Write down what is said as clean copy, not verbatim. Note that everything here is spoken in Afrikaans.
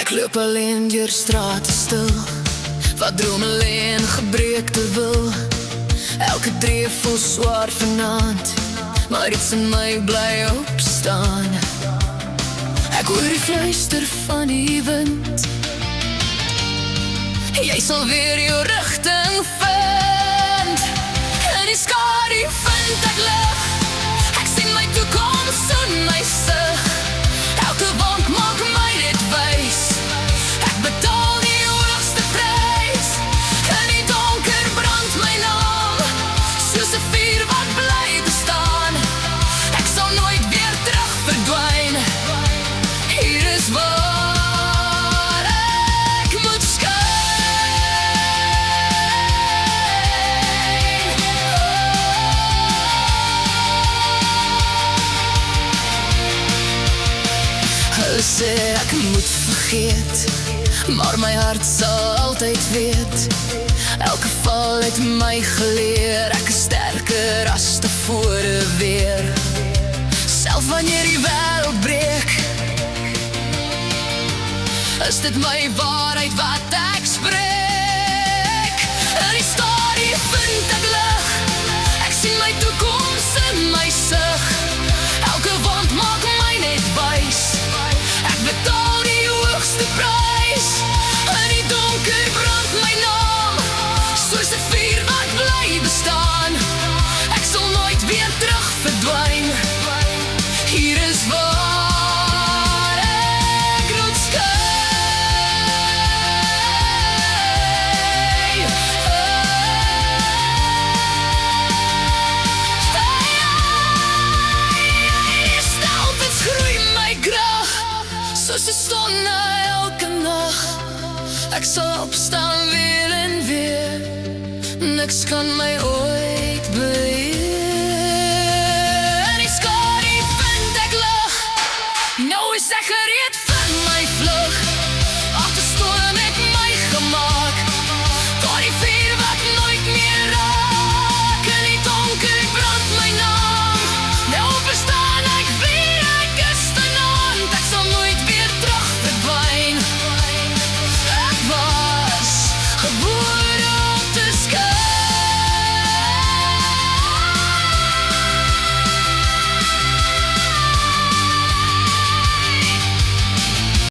Ek loop alleen deur strate stil, wat droom alleen gebreekte wil. Elke tree voel swaar vanaand, maar iets in my bly opstaan. Ek hoor die fluister van die wind, jy sal weer jou rigting vind. In die skadu vind ek lig, ek sien my toekoms in my sig. Elke wolk maak my dit wys, ek betaal die hoogste prys. In die donker brand my naam, soos 'n vuur wat bly bestaan. Ek sal nooit weer terug verdwyn, hier is waar ek moet skyn. Hulle sê ek moet vergeet, maar my hart sal altyd weet. Elke val het my geleer, ek is sterker as tevore weer. Self wanneer die wêreld breek, is dit my waarheid wat ek spreek. In die skadu vind ek lig, ek sien my toekoms in my sig. Elke wond maak my net wys, ek betaal die hoogste prys. In die donker brand my naam, soos 'n vuur wat bly bestaan. Ek sal nooit weer terug verdwyn, hier is waar ek moet skyn. Steltens groei my krag, soos 'n son na elke nag. Ek sal opstaan weer en weer, niks kan my